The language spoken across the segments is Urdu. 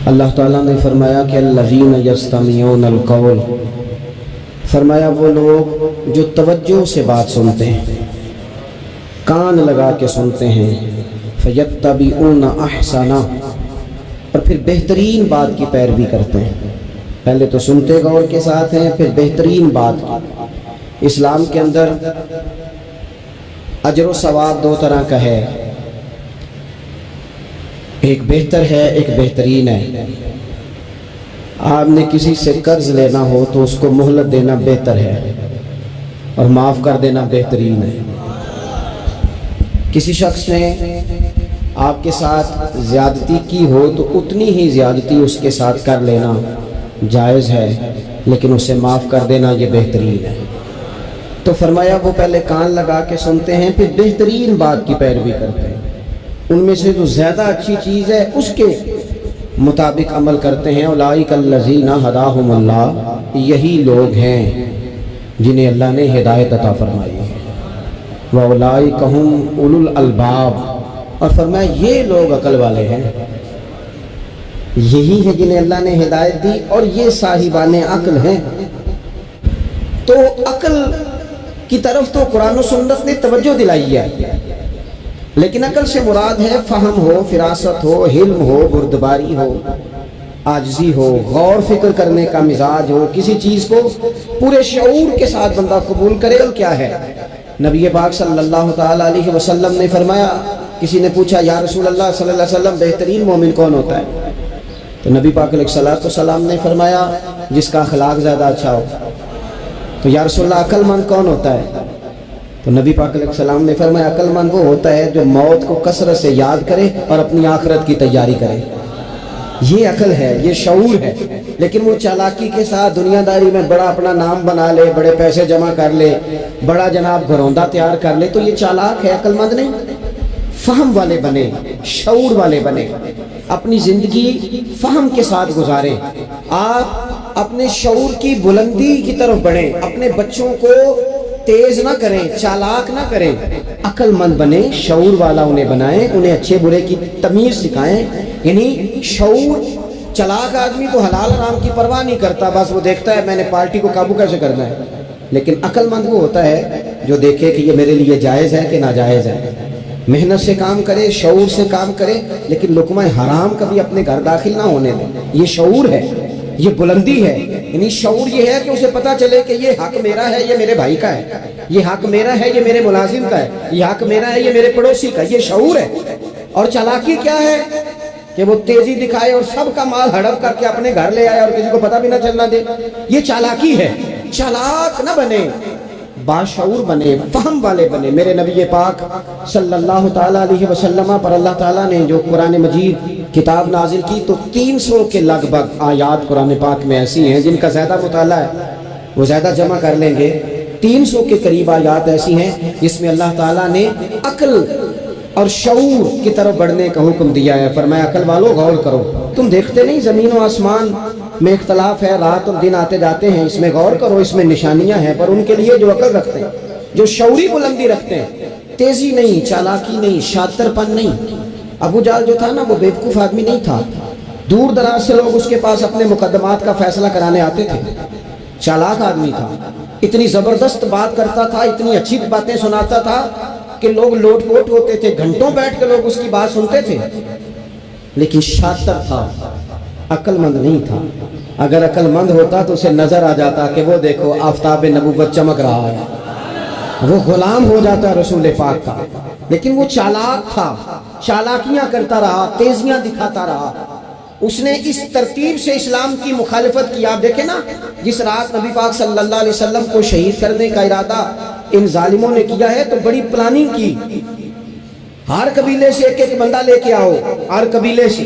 اللہ تعالیٰ نے فرمایا کہ الذین یستمعون القول، فرمایا وہ لوگ جو توجہ سے بات سنتے ہیں، کان لگا کے سنتے ہیں، فیتبعون احسنہ، اور پھر بہترین بات کی پیروی کرتے ہیں۔ پہلے تو سنتے غور کے ساتھ ہیں، پھر بہترین بات کی۔ اسلام کے اندر اجر و ثواب دو طرح کا ہے، ایک بہتر ہے، ایک بہترین ہے۔ آپ نے کسی سے قرض لینا ہو تو اس کو مہلت دینا بہتر ہے اور معاف کر دینا بہترین ہے۔ کسی شخص نے آپ کے ساتھ زیادتی کی ہو تو اتنی ہی زیادتی اس کے ساتھ کر لینا جائز ہے، لیکن اسے معاف کر دینا یہ بہترین ہے۔ تو فرمایا وہ پہلے کان لگا کے سنتے ہیں، پھر بہترین بات کی پیروی کرتے ہیں، ان میں سے جو زیادہ اچھی چیز ہے اس کے مطابق عمل کرتے ہیں۔ اولئک الذین ھداھم اللہ، یہی لوگ ہیں جنہیں اللہ نے ہدایت عطا فرمائی ہے۔ واولئک ھم اولو الالباب، اور فرمایا یہ لوگ عقل والے ہیں، یہی ہیں جنہیں اللہ نے ہدایت دی اور یہ صاحبان عقل ہیں۔ تو عقل کی طرف تو قرآن و سنت نے توجہ دلائی ہے، لیکن عقل سے مراد ہے فہم ہو، فراست ہو، علم ہو، بردباری ہو، عاجزی ہو، غور فکر کرنے کا مزاج ہو، کسی چیز کو پورے شعور کے ساتھ بندہ قبول کرے۔ اور کیا ہے؟ نبی پاک صلی اللہ تعالی علیہ وسلم نے فرمایا، کسی نے پوچھا یا رسول اللہ صلی اللہ علیہ وسلم بہترین مومن کون ہوتا ہے؟ تو نبی پاک علیہ السلام نے فرمایا جس کا اخلاق زیادہ اچھا ہو۔ تو یا رسول اللہ عقل مند کون ہوتا ہے؟ تو نبی پاک علیہ السلام نے فرمایا عقل مند وہ ہوتا ہے جو موت کو کثرت سے یاد کرے اور اپنی آخرت کی تیاری کرے۔ یہ عقل ہے، یہ شعور ہے۔ لیکن وہ چالاکی کے ساتھ دنیا داری میں بڑا اپنا نام بنا لے، بڑے پیسے جمع کر لے، بڑا جناب گھروندہ تیار کر لے، تو یہ چالاک ہے، عقل مند نہیں۔ فہم والے بنے، شعور والے بنے، اپنی زندگی فہم کے ساتھ گزارے۔ آپ اپنے شعور کی بلندی کی طرف بڑھیں، اپنے بچوں کو تیز نہ کریں، چالاک نہ کریں، عقل مند بنیں، شعور والا انہیں بنائیں، انہیں اچھے برے کی تمیز سکھائیں۔ یعنی شعور چالاک آدمی تو حلال حرام کی پرواہ نہیں کرتا، بس وہ دیکھتا ہے میں نے پارٹی کو قابو کیسے کرنا ہے۔ لیکن عقل مند وہ ہوتا ہے جو دیکھے کہ یہ میرے لیے جائز ہے کہ ناجائز ہے، محنت سے کام کرے، شعور سے کام کرے، لیکن لقمہ حرام کبھی اپنے گھر داخل نہ ہونے دے۔ یہ شعور ہے، یہ بلندی ہے۔ یعنی شعور یہ ہے کہ اسے پتہ چلے کہ یہ حق میرا ہے، یہ میرے بھائی کا ہے، یہ حق میرا ہے، یہ میرے ملازم کا ہے، یہ حق میرا ہے، یہ میرے پڑوسی کا۔ یہ شعور ہے۔ اور چالاکی کیا ہے کہ وہ تیزی دکھائے اور سب کا مال ہڑپ کر کے اپنے گھر لے آئے اور کسی کو پتہ بھی نہ چلنا دے۔ یہ چالاکی ہے۔ چالاک نہ بنے، باشعور بنے، فہم والے بنے۔ میرے نبی پاک صلی اللہ تعالیٰ علیہ وسلم پر اللہ تعالیٰ نے جو قرآن مجید کتاب نازل کی تو 300 کے لگ بھگ آیات قرآن پاک میں ایسی ہیں، جن کا زیادہ مطالعہ ہے وہ زیادہ جمع کر لیں گے۔ 300 کے قریب آیات ایسی ہیں جس میں اللہ تعالیٰ نے عقل اور شعور کی طرف بڑھنے کا حکم دیا ہے۔ فرمایا عقل والو غور کرو، تم دیکھتے نہیں زمین و آسمان میں اختلاف ہے، رات اور دن آتے جاتے ہیں، اس میں غور کرو، اس میں نشانیاں ہیں، پر ان کے لیے جو عقل رکھتے ہیں، جو شعوری بلندی رکھتے ہیں، تیزی نہیں، چالاکی نہیں، شاطر پن نہیں۔ ابو جہل جو تھا نا وہ بیوقوف آدمی نہیں تھا، دور دراز سے لوگ اس کے پاس اپنے مقدمات کا فیصلہ کرانے آتے تھے۔ چالاک آدمی تھا، اتنی زبردست بات کرتا تھا، اتنی اچھی باتیں سناتا تھا کہ لوگ لوٹ پوٹ ہوتے تھے، گھنٹوں بیٹھ کے لوگ اس کی بات سنتے تھے۔ لیکن شاطر تھا، عقل مند نہیں تھا۔ اگر عقل مند ہوتا تو اسے نظر آ جاتا کہ وہ دیکھو آفتاب نبوت چمک رہا ہے، وہ غلام ہو جاتا رسول پاک کا۔ لیکن وہ چالاک تھا، چالاکیاں کرتا رہا، تیزیاں دکھاتا رہا۔ اس نے اس ترتیب سے اسلام کی مخالفت کی۔ آپ دیکھیں نا، جس رات نبی پاک صلی اللہ علیہ وسلم کو شہید کرنے کا ارادہ ان ظالموں نے کیا ہے تو بڑی پلاننگ کی۔ ہر قبیلے سے ایک ایک بندہ لے کے آؤ، ہر قبیلے سے،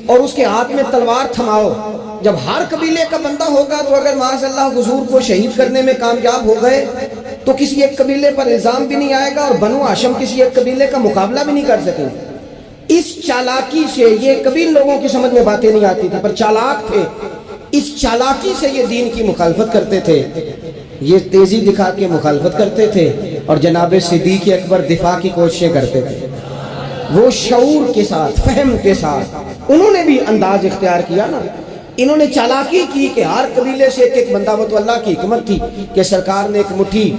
اور اس کے ہاتھ میں تلوار تھماؤ۔ جب ہر قبیلے کا بندہ ہوگا تو اگر معاذ اللہ حضور کو شہید کرنے میں کامیاب ہو گئے تو کسی ایک قبیلے پر الزام بھی نہیں آئے گا اور بنو ہاشم کسی ایک قبیلے کا مقابلہ بھی نہیں کر سکیں۔ اس چالاکی سے یہ قبیل لوگوں کی سمجھ میں باتیں نہیں آتی تھی، پر چالاک تھے۔ اس چالاکی سے یہ دین کی مخالفت کرتے تھے، یہ تیزی دکھا کے مخالفت کرتے تھے، اور جناب صدیق اکبر دفاع کی کوششیں کرتے تھے۔ وہ شعور کے ساتھ، فہم کے ساتھ انہوں نے بھی انداز اختیار کیا نا. انہوں نے چالاکی کی کہ ہر قبیلے سے ایک ایک بندہ، وہ تو اللہ کی حکمت تھی کہ سرکار نے ایک مٹھی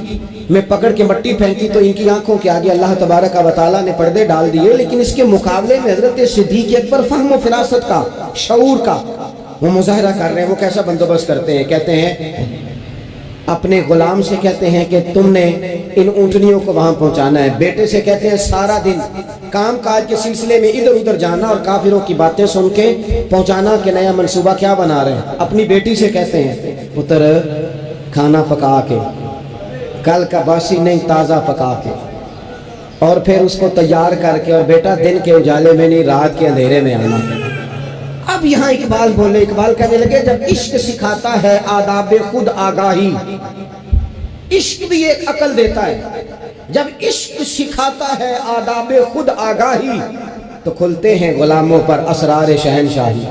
میں پکڑ کے مٹی پھینکی تو ان کی آنکھوں کے آگے اللہ تبارک و تعالیٰ نے پردے ڈال دیے. لیکن اس کے مقابلے میں حضرت صدیق اکبر فہم و فراست کا، شعور کا وہ مظاہرہ کر رہے ہیں. وہ کیسا بندوبست کرتے ہیں؟ کہتے ہیں اپنے غلام سے کہتے ہیں کہ تم نے ان اونٹنیوں کو وہاں پہنچانا ہے. بیٹے سے کہتے ہیں سارا دن کام کاج کے سلسلے میں ادھر ادھر جانا اور کافروں کی باتیں سن کے پہنچانا کہ نیا منصوبہ کیا بنا رہے ہیں. اپنی بیٹی سے کہتے ہیں پتر کھانا پکا کے، کل کا باسی نہیں تازہ پکا کے، اور پھر اس کو تیار کر کے، اور بیٹا دن کے اجالے میں نہیں رات کے اندھیرے میں آنا. اب یہاں اقبال بولے، اقبال کہنے لگے جب عشق سکھاتا ہے آداب خود آگاہی، عشق بھی ایک عقل دیتا ہے. جب عشق سکھاتا ہے آداب خود آگاہی تو کھلتے ہیں غلاموں پر اسرار شہنشاہی.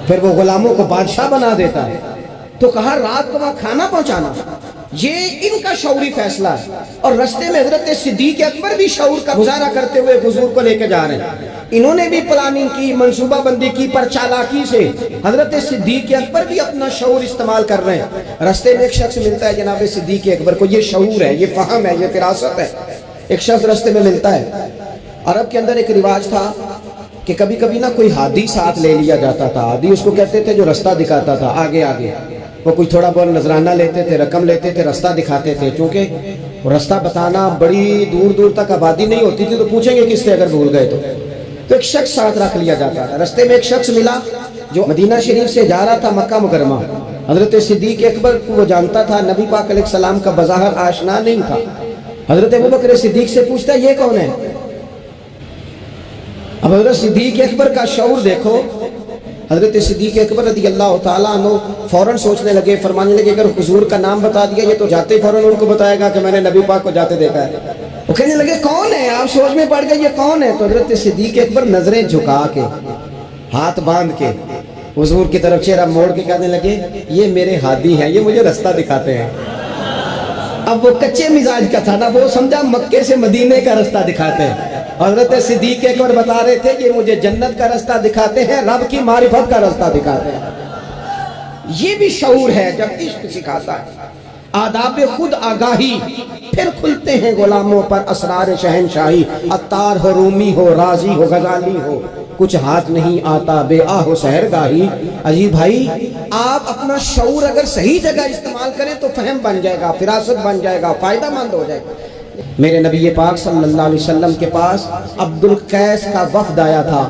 پھر وہ غلاموں کو بادشاہ بنا دیتا ہے. تو کہا رات کو وہاں کھانا پہنچانا، یہ ان کا شعوری فیصلہ ہے. اور رستے میں حضرت صدیق اکبر بھی شعور کا مظاہرہ کرتے ہوئے حضور کو لے کے جا رہے ہیں. انہوں نے بھی پلاننگ کی، منصوبہ بندی کی، پر چالاکی سے حضرت صدیق اکبر بھی اپنا شعور استعمال کر رہے ہیں. رستے میں ایک شخص ملتا ہے جناب صدیق اکبر کو. یہ شعور ہے، یہ فہم ہے، یہ فراست ہے. ایک شخص رستے میں ملتا ہے. عرب کے اندر ایک رواج تھا کہ کبھی کبھی نا کوئی ہادی ساتھ لے لیا جاتا تھا. ہادی اس کو کہتے تھے جو رستہ دکھاتا تھا آگے آگے. وہ کوئی تھوڑا بہت نذرانہ لیتے تھے، رقم لیتے تھے، رستہ دکھاتے تھے. چونکہ رستہ بتانا بڑی دور دور تک آبادی نہیں ہوتی تھی تو پوچھیں گے کس سے اگر بھول گئے تو ایک شخص ساتھ رکھ لیا جاتا تھا. رستے میں ایک شخص ملا جو مدینہ شریف سے جا رہا تھا مکہ مکرمہ. حضرت صدیق اکبر کو وہ جانتا تھا، نبی پاک علیہ السلام کا بظاہر آشنا نہیں تھا. حضرت ابوبکر صدیق سے پوچھتا ہے یہ کون ہے؟ اب حضرت صدیق اکبر کا شعور دیکھو. حضرت صدیق اکبر رضی اللہ تعالیٰ عنہ فوراً سوچنے لگے، فرمانے لگے اگر حضور کا نام بتا دیا یہ تو جاتے ہی فوراً ان کو بتائے گا کہ میں نے نبی پاک کو جاتے دیکھا ہے. وہ کہنے لگے کون ہے؟ آپ سوچ میں پڑ گئے یہ کون ہے؟ تو حضرت صدیق اکبر نظریں جھکا کے، ہاتھ باندھ کے حضور کی طرف چہرہ موڑ کے کہنے لگے یہ میرے ہادی ہیں، یہ مجھے رستہ دکھاتے ہیں. اب وہ کچے مزاج کا تھا نا، وہ سمجھا مکے سے مدینے کا رستہ دکھاتے ہیں. حضرت صدیق اکبر بتا رہے تھے کہ مجھے جنت کا رستہ دکھاتے ہیں، رب کی معرفت کا رستہ دکھاتے ہیں. یہ بھی شعور ہے جب عشق سکھاتا ہے آداب خود آگاہی. پھر کھلتے ہیں غلاموں پر اسرار شہنشاہی. عطار ہو، رومی ہو، رازی ہو، غزالی ہو، کچھ ہاتھ نہیں آتا بے آہ و سحرگاہی. عجیب بھائی، آپ اپنا شعور اگر صحیح جگہ استعمال کریں تو فہم بن جائے گا، فراست بن جائے گا، فائدہ مند ہو جائے گا. میرے نبی پاک صلی اللہ علیہ وسلم کے پاس عبد القیس کا وفد آیا تھا.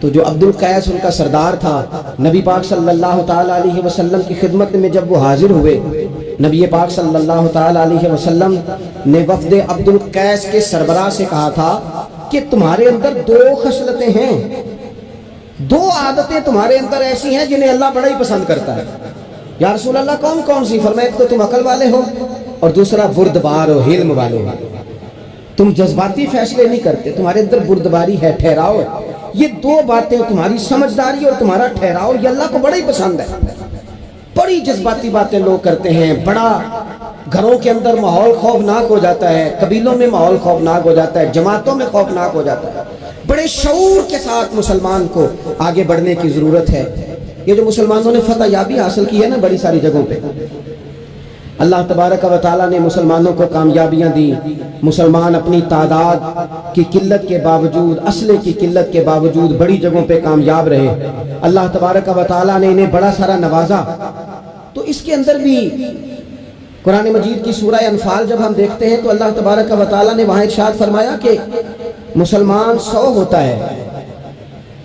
تو جو عبد القیس ان کا سردار تھا، نبی پاک صلی اللہ تعالیٰ علیہ وسلم کی خدمت میں جب وہ حاضر ہوئے، نبی پاک صلی اللہ تعالیٰ علیہ وسلم نے وفد عبد القیس کے سربراہ سے کہا تھا کہ تمہارے اندر دو خصلتیں ہیں، دو عادتیں تمہارے اندر ایسی ہیں جنہیں اللہ بڑا ہی پسند کرتا ہے. یا رسول اللہ کون کون سی؟ فرمایا ایک تو تم عقل والے ہو اور دوسرا بردبار و حلم والے ہو. تم جذباتی فیصلے نہیں کرتے، تمہارے اندر بردباری ہے، ٹھہراؤ ہے. یہ دو باتیں، تمہاری سمجھداری اور تمہارا ٹھہراؤ، یہ اللہ کو بڑا ہی پسند ہے. بڑی جذباتی باتیں لوگ کرتے ہیں، بڑا گھروں کے اندر ماحول خوفناک ہو جاتا ہے، قبیلوں میں ماحول خوفناک ہو جاتا ہے، جماعتوں میں خوفناک ہو جاتا ہے. بڑے شعور کے ساتھ مسلمان کو آگے بڑھنے کی ضرورت ہے. یہ جو مسلمانوں نے فتح یابی حاصل کی ہے نا بڑی ساری جگہوں پہ، اللہ تبارک و تعالیٰ نے مسلمانوں کو کامیابیاں دی. مسلمان اپنی تعداد کی قلت کے باوجود، اسلحے کی قلت کے باوجود بڑی جگہوں پہ کامیاب رہے. اللہ تبارک و تعالیٰ نے انہیں بڑا سارا نوازا. تو اس کے اندر بھی قرآن مجید کی سورہ انفال جب ہم دیکھتے ہیں تو اللہ تبارک و تعالیٰ نے وہاں ارشاد فرمایا کہ مسلمان 100 ہوتا ہے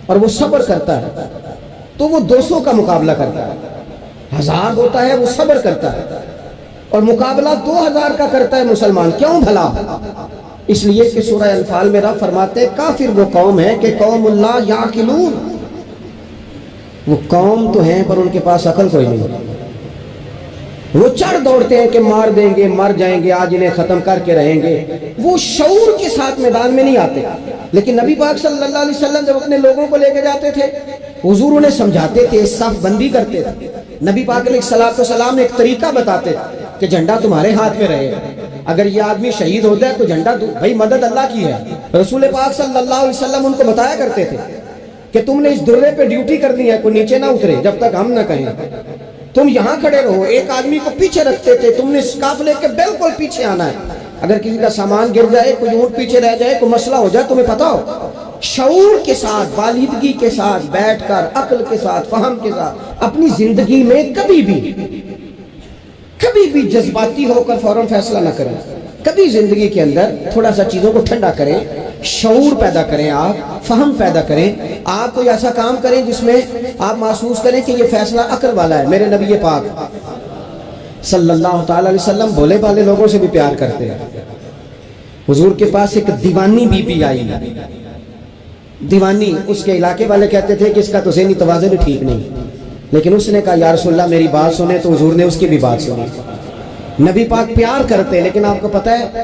اور وہ صبر کرتا ہے تو وہ 200 کا مقابلہ کرتا ہے. 1000 ہوتا ہے وہ صبر کرتا ہے اور مقابلہ 2000 کا کرتا ہے مسلمان. کیوں بھلا؟ اس لیے کہ سورہ انفال میں رب فرماتے ہیں کافر وہ قوم ہے کہ قوم اللہ یعقلون، وہ قوم تو ہیں پر ان کے پاس عقل کوئی نہیں. وہ چڑھ دوڑتے ہیں کہ مار دیں گے، مر جائیں گے، آج انہیں ختم کر کے رہیں گے. وہ شعور کے ساتھ میدان میں نہیں آتے. لیکن نبی پاک صلی اللہ علیہ وسلم جب اپنے لوگوں کو لے کے جاتے تھے، حضور انہیں سمجھاتے تھے، صف بندی کرتے تھے. نبی پاک علیہ السلام نے ایک طریقہ بتاتے کہ جھنڈا تمہارے ہاتھ میں رہے. اگر یہ آدمی شہید ہو جائے تو جھنڈا بھائی مدد اللہ کی ہے. رسول پاک صلی اللہ علیہ وسلم ان کو بتایا کرتے تھے کہ تم نے اس درے پہ ڈیوٹی کرنی ہے, کوئی نیچے نہ اترے جب تک ہم نہ کہیں, تم یہاں کھڑے رہو. ایک آدمی کو پیچھے رکھتے تھے, تم نے اس قافلے کے بالکل پیچھے آنا ہے. اگر کسی کا سامان گر جائے, کوئی اونٹ پیچھے رہ جائے, کوئی مسئلہ ہو جائے, تمہیں پتا ہو شعور کے ساتھ, بالیدگی کے ساتھ بیٹھ کر, عقل کے ساتھ, فہم کے ساتھ اپنی زندگی میں کبھی بھی جذباتی ہو کر فوراً فیصلہ نہ کریں. کبھی زندگی کے اندر تھوڑا سا چیزوں کو ٹھنڈا کریں, شعور پیدا کریں, آپ فہم پیدا کریں, آپ کوئی ایسا کام کریں جس میں آپ محسوس کریں کہ یہ فیصلہ عقل والا ہے. میرے نبی پاک صلی اللہ تعالی علیہ وسلم بھولے بھالے لوگوں سے بھی پیار کرتے ہیں. حضور کے پاس ایک دیوانی بی بی آئی, دیوانی, اس کے علاقے والے کہتے تھے کہ اس کا تو ذہنی توازن بھی ٹھیک نہیں, لیکن اس نے کہا یا رسول اللہ میری بات سنیں, تو حضور نے اس کی بھی بات سنی. نبی پاک پیار کرتے, لیکن آپ کو پتہ ہے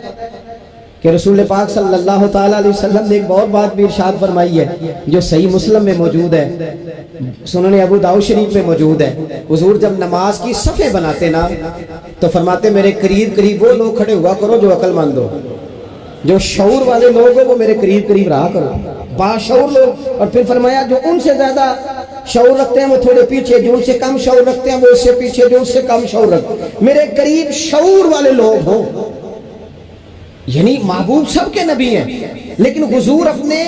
کہ رسول پاک صلی اللہ تعالی علیہ وسلم نے ایک بہت بات بھی ارشاد فرمائی ہے جو صحیح مسلم میں موجود ہے, سنن ابو داؤد شریف میں موجود ہے. حضور جب نماز کی صفیں بناتے نا تو فرماتے میرے قریب قریب وہ لوگ کھڑے ہوا کرو جو عقل مند ہو, جو شعور والے لوگ ہو وہ میرے قریب قریب رہا کرو, باشعور لوگ. اور پھر فرمایا جو ان سے زیادہ شعور رکھتے ہیں وہ تھوڑے پیچھے, جو ان سے کم شعور رکھتے ہیں وہ اس سے پیچھے, جو اس سے کم شعور رکھتے ہیں میرے قریب شعور والے لوگ ہوں. یعنی محبوب سب کے نبی ہیں, لیکن حضور اپنے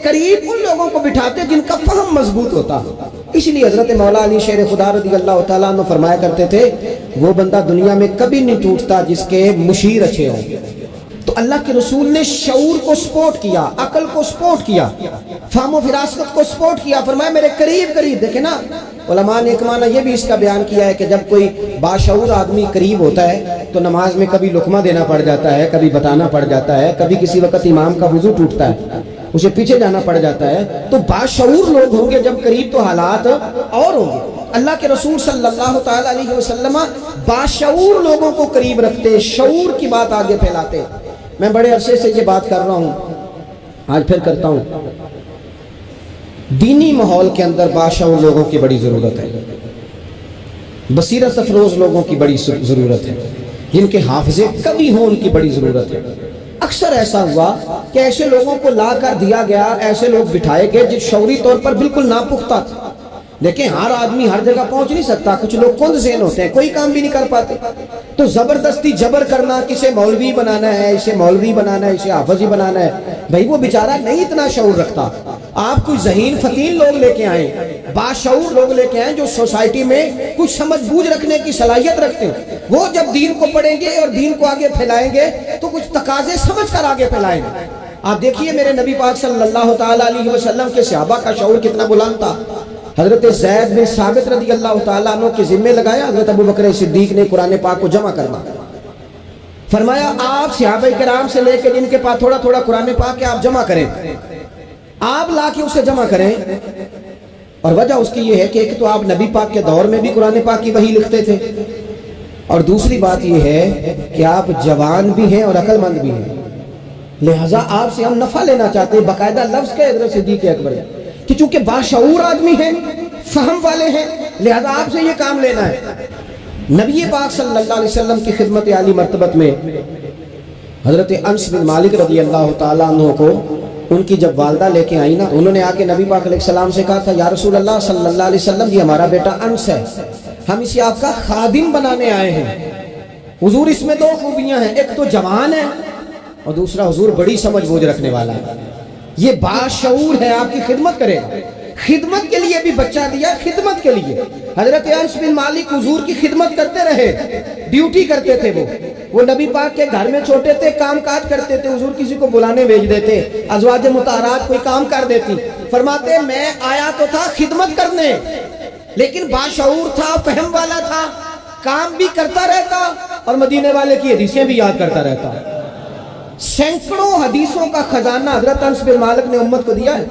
قریب ان لوگوں کو بٹھاتے جن کا فہم مضبوط ہوتا. اس لیے حضرت مولا علی شیر خدا رضی اللہ تعالیٰ عنہ فرمایا کرتے تھے وہ بندہ دنیا میں کبھی نہیں ٹوٹتا جس کے مشیر اچھے ہوں. تو اللہ کے رسول نے شعور کو سپورٹ کیا, عقل کو سپورٹ کیا, فہم و فراست کو سپورٹ کیا. فرمایا میرے قریب قریب. دیکھیں نا علماء نے ایک معنی یہ بھی اس کا بیان کیا ہے کہ جب کوئی باشعور آدمی قریب ہوتا ہے تو نماز میں کبھی لقمہ دینا پڑ جاتا ہے, کبھی بتانا پڑ جاتا ہے, کبھی کسی وقت امام کا وضو ٹوٹتا ہے اسے پیچھے جانا پڑ جاتا ہے. تو باشعور لوگ ہوں گے جب قریب تو حالات اور ہوں گے. اللہ کے رسول صلی اللہ تعالی علیہ وسلم باشعور لوگوں کو قریب رکھتے, شعور کی بات آگے پھیلاتے. میں بڑے عرصے سے یہ بات کر رہا ہوں, آج پھر کرتا ہوں. دینی ماحول کے اندر باشعور لوگوں کی بڑی ضرورت ہے, بصیرت افروز لوگوں کی بڑی ضرورت ہے, جن کے حافظے کبھی ہوں ان کی بڑی ضرورت ہے. اکثر ایسا ہوا کہ ایسے لوگوں کو لا کر دیا گیا, ایسے لوگ بٹھائے گئے جو شعوری طور پر بالکل ناپختہ تھے. لیکن ہر آدمی ہر جگہ پہنچ نہیں سکتا, کچھ لوگ کند ذہن ہوتے ہیں, کوئی کام بھی نہیں کر پاتے. تو زبردستی جبر کرنا, کسے مولوی بنانا ہے, اسے مولوی بنانا ہے, اسے حافظی بنانا ہے, بھائی وہ بیچارہ نہیں اتنا شعور رکھتا. آپ کوئی ذہین فتیل لوگ لے کے آئیں, باشعور لوگ لے کے آئیں جو سوسائٹی میں کچھ سمجھ بوجھ رکھنے کی صلاحیت رکھتے ہیں. وہ جب دین کو پڑھیں گے اور دین کو آگے پھیلائیں گے تو کچھ تقاضے سمجھ کر آگے پھیلائیں گے. آپ دیکھیے میرے نبی پاک صلی اللہ تعالی علیہ وسلم کے صحابہ کا شعور کتنا بلند تھا. حضرت زید بن ثابت رضی اللہ تعالیٰ عنہ کے ذمہ لگایا حضرت ابو بکر صدیق نے قرآن پاک کو جمع کرنا. فرمایا آپ صحابہ کرام سے لے کے جن کے پاس تھوڑا تھوڑا قرآن پاک کے آپ جمع کریں, آپ لا کے اسے جمع کریں. اور وجہ اس کی یہ ہے کہ ایک تو آپ نبی پاک کے دور میں بھی قرآن پاک کی وحی لکھتے تھے, اور دوسری بات یہ ہے کہ آپ جوان بھی ہیں اور عقل مند بھی ہیں, لہٰذا آپ سے ہم نفع لینا چاہتے ہیں. باقاعدہ لفظ کے حضرت صدیق اکبر کہ چونکہ باشعور آدمی ہیں, فہم والے ہیں, لہذا آپ سے یہ کام لینا ہے. نبی پاک صلی اللہ علیہ وسلم کی خدمت عالی مرتبت میں حضرت انس بن مالک رضی اللہ تعالیٰ عنہ کو ان کی جب والدہ لے کے آئی نا, انہوں نے آ کے نبی پاک علیہ السلام سے کہا تھا یا رسول اللہ صلی اللہ علیہ وسلم یہ ہمارا بیٹا انس ہے, ہم اسے آپ کا خادم بنانے آئے ہیں. حضور اس میں دو خوبیاں ہیں, ایک تو جوان ہے اور دوسرا حضور بڑی سمجھ بوجھ رکھنے والا ہے. یہ باشعور ہے, آپ کی خدمت کرے, خدمت کے لیے بھی بچہ دیا, خدمت کے لیے. حضرت انس بن مالک حضور کی خدمت کرتے رہے, ڈیوٹی کرتے تھے. وہ نبی پاک کے گھر میں چھوٹے تھے, کام کاج کرتے تھے. حضور کسی کو بلانے بھیج دیتے, ازواج مطہرات کوئی کام کر دیتی. فرماتے میں آیا تو تھا خدمت کرنے, لیکن باشعور تھا, فہم والا تھا, کام بھی کرتا رہتا اور مدینے والے کی حدیثیں بھی یاد کرتا رہتا. سینکڑوں حدیثوں کا خزانہ حضرت انس بن مالک نے امت کو دیا ہے.